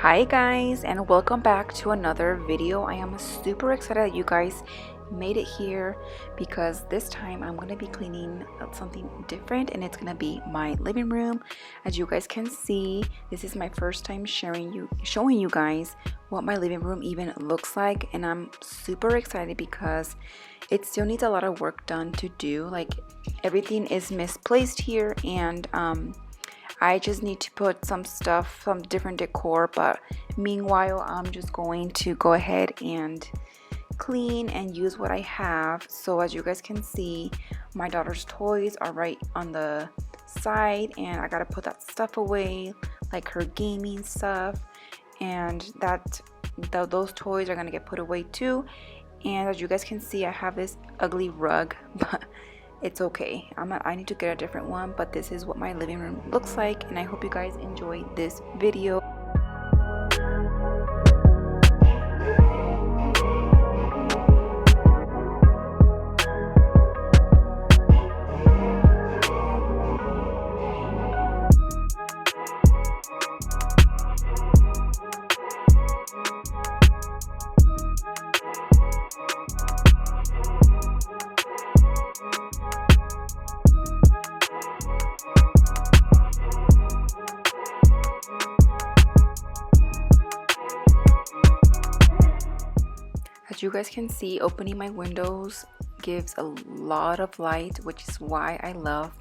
Hi guys, and welcome back to another video. I am super excited that you guys made it here because this time I'm going to be cleaning up something different, and it's going to be my living room. As you guys can see, this is my first time showing you guys what my living room even looks like, and I'm super excited because it still needs a lot of work done to do. Like, everything is misplaced here, and I just need to put some stuff, some different decor, but meanwhile I'm just going to go ahead and clean and use what I have. So as you guys can see, my daughter's toys are right on the side, and I gotta put that stuff away, like her gaming stuff, and those toys are gonna get put away too. And as you guys can see, I have this ugly rug, but it's okay. I need to get a different one, but this is what my living room looks like, and I hope you guys enjoy this video. As you guys can see, opening my windows gives a lot of light, which is why I love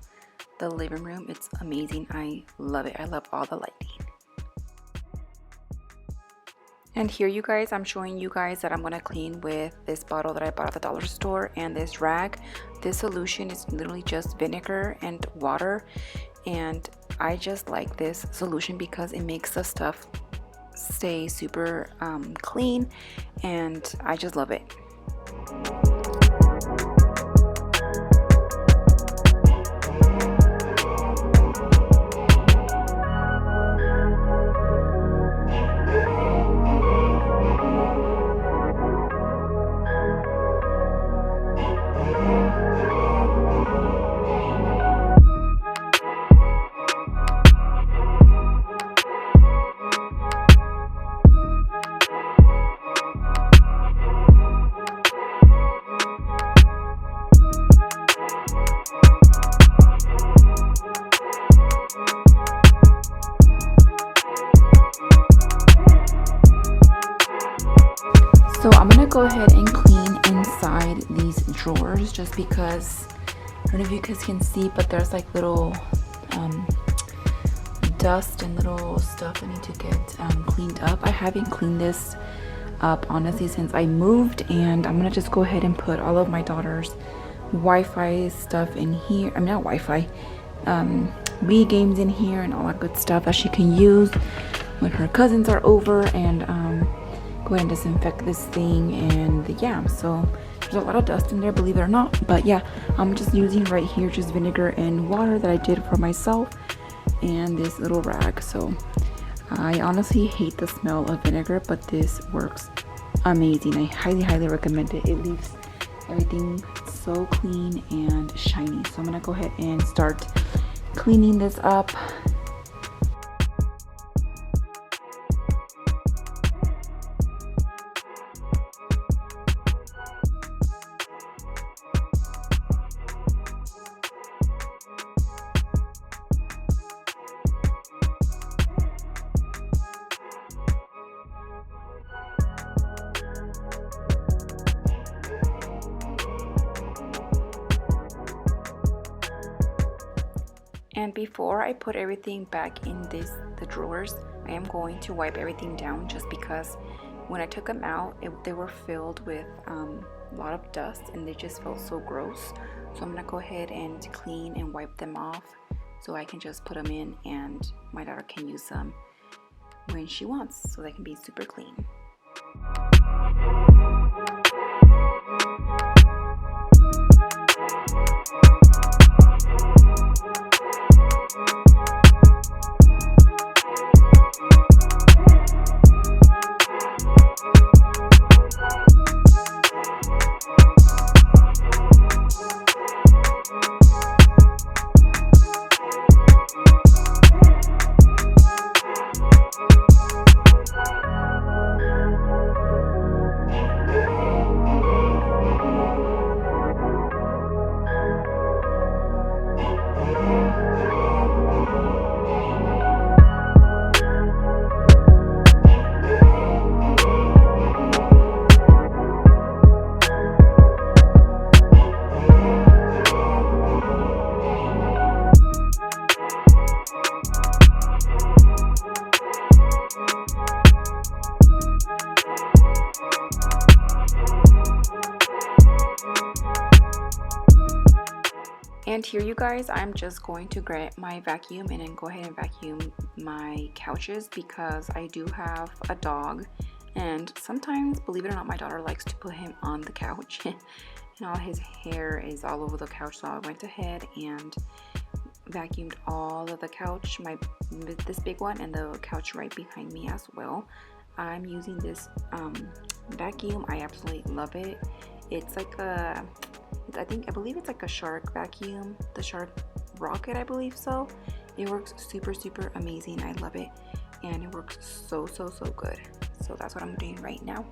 the living room. It's amazing. I love it. I love all the lighting. And here, you guys, I'm showing you guys that I'm going to clean with this bottle that I bought at the dollar store and this rag. This solution is literally just vinegar and water, and I just like this solution because it makes the stuff stay super clean, and I just love it. So I'm gonna go ahead and clean inside these drawers, just because I don't know if you guys can see, but there's like little dust and little stuff I need to get cleaned up. I haven't cleaned this up honestly since I moved, and I'm gonna just go ahead and put all of my daughter's Wi-Fi stuff in here. I mean, not Wi-Fi, Wii games in here, and all that good stuff that she can use when her cousins are over, and go ahead and disinfect this thing. And yeah, so there's a lot of dust in there, believe it or not, but yeah, I'm just using right here just vinegar and water that I did for myself, and this little rag. So I honestly hate the smell of vinegar, but this works amazing. I highly recommend it. It leaves everything so clean and shiny. So I'm gonna go ahead and start cleaning this up. And before I put everything back in the drawers, I am going to wipe everything down, just because when I took them out, they were filled with a lot of dust, and they just felt so gross. So I'm gonna go ahead and clean and wipe them off, so I can just put them in, and my daughter can use them when she wants, so they can be super clean. And here, you guys, I'm just going to grab my vacuum and then go ahead and vacuum my couches because I do have a dog, and sometimes, believe it or not, my daughter likes to put him on the couch and all his hair is all over the couch. So I went ahead and vacuumed all of the couch, this big one and the couch right behind me as well. I'm using this vacuum. I absolutely love it. It's like I believe it's like a Shark vacuum, the Shark Rocket, I believe so. It works super amazing. I love it, and it works so good. So that's what I'm doing right now.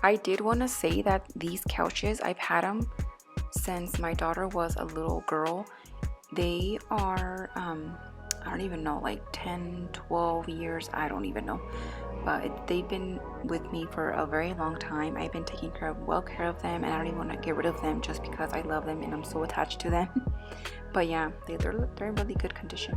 I did want to say that these couches, I've had them since my daughter was a little girl. They are, I don't even know, like 10, 12 years, I don't even know. But they've been with me for a very long time. I've been taking well care of them, and I don't even want to get rid of them just because I love them and I'm so attached to them. But yeah, they're in really good condition.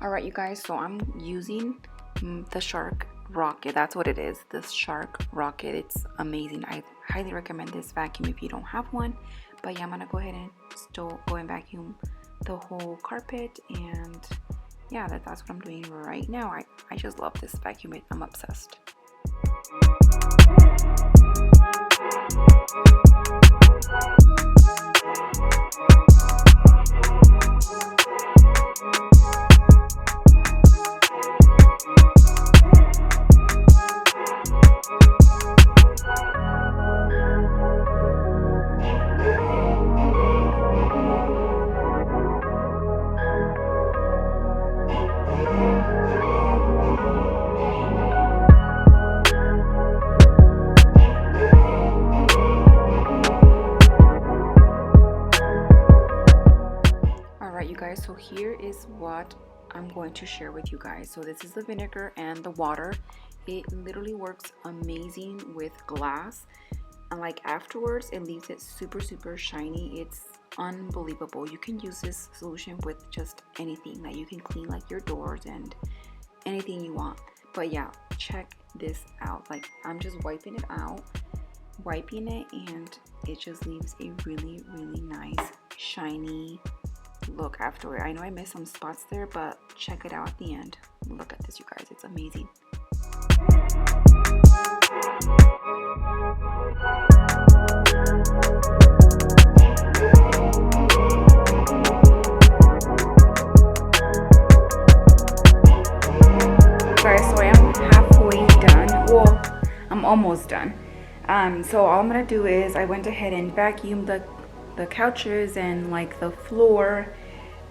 Alright, you guys, so I'm using the Shark Rocket. That's what it is, this Shark Rocket. It's amazing. I highly recommend this vacuum if you don't have one. But yeah, I'm gonna go ahead and still go and vacuum the whole carpet, and yeah, that's what I'm doing right now. I just love this vacuum. I'm obsessed. You guys, so here is what I'm going to share with you guys. So this is the vinegar and the water. It literally works amazing with glass, and like afterwards it leaves it super shiny. It's unbelievable. You can use this solution with just anything. Like you can clean like your doors and anything you want. But yeah, check this out. Like I'm just wiping it, and it just leaves a really nice shiny look afterward. I know I missed some spots there, but check it out at the end. Look at this, you guys. It's amazing. Guys, so I am almost done. So all I'm gonna do is I went ahead and vacuumed the couches and like the floor.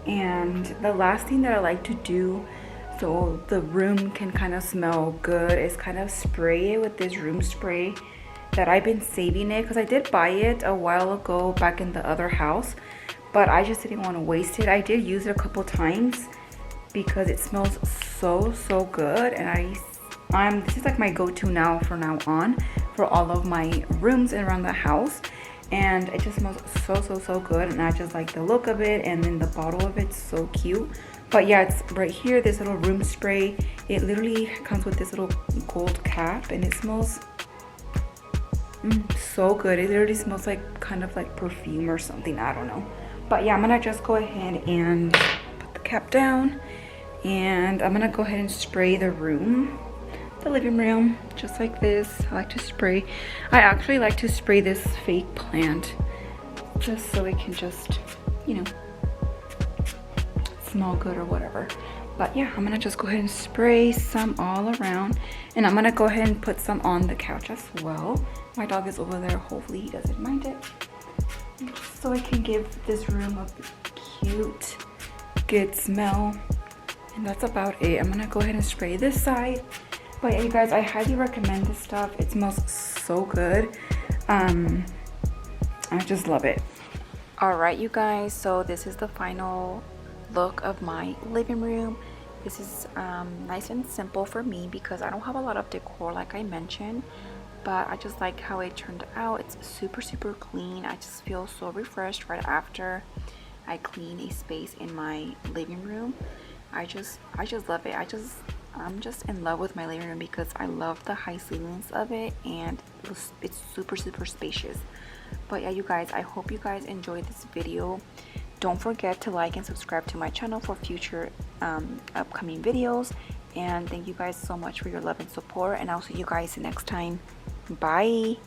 And the last thing that I like to do so the room can kind of smell good is kind of spray it with this room spray that I've been saving it, because I did buy it a while ago back in the other house, but I just didn't want to waste it. I did use it a couple times because it smells so good, and this is like my go-to now from now on for all of my rooms around the house. And it just smells so good, and I just like the look of it, and then the bottle of it's so cute. But yeah, it's right here, this little room spray. It literally comes with this little gold cap, and it smells so good. It literally smells like kind of like perfume or something, I don't know. But yeah, I'm gonna just go ahead and put the cap down, and I'm gonna go ahead and spray the living room, just like this. I like to spray. I actually like to spray this fake plant just so it can just, you know, smell good or whatever. But yeah, I'm gonna just go ahead and spray some all around, and I'm gonna go ahead and put some on the couch as well. My dog is over there, hopefully he doesn't mind it, so I can give this room a cute, good smell. And that's about it. I'm gonna go ahead and spray this side. But yeah, you guys, I highly recommend this stuff. It smells so good. I just love it. All right, you guys, so this is the final look of my living room. This is nice and simple for me because I don't have a lot of decor like I mentioned, but I just like how it turned out. It's super clean. I just feel so refreshed right after I clean a space in my living room. I just love it. I'm just in love with my living room because I love the high ceilings of it, and it's super spacious. But yeah, you guys, I hope you guys enjoyed this video. Don't forget to like and subscribe to my channel for future upcoming videos. And thank you guys so much for your love and support, and I'll see you guys next time. Bye.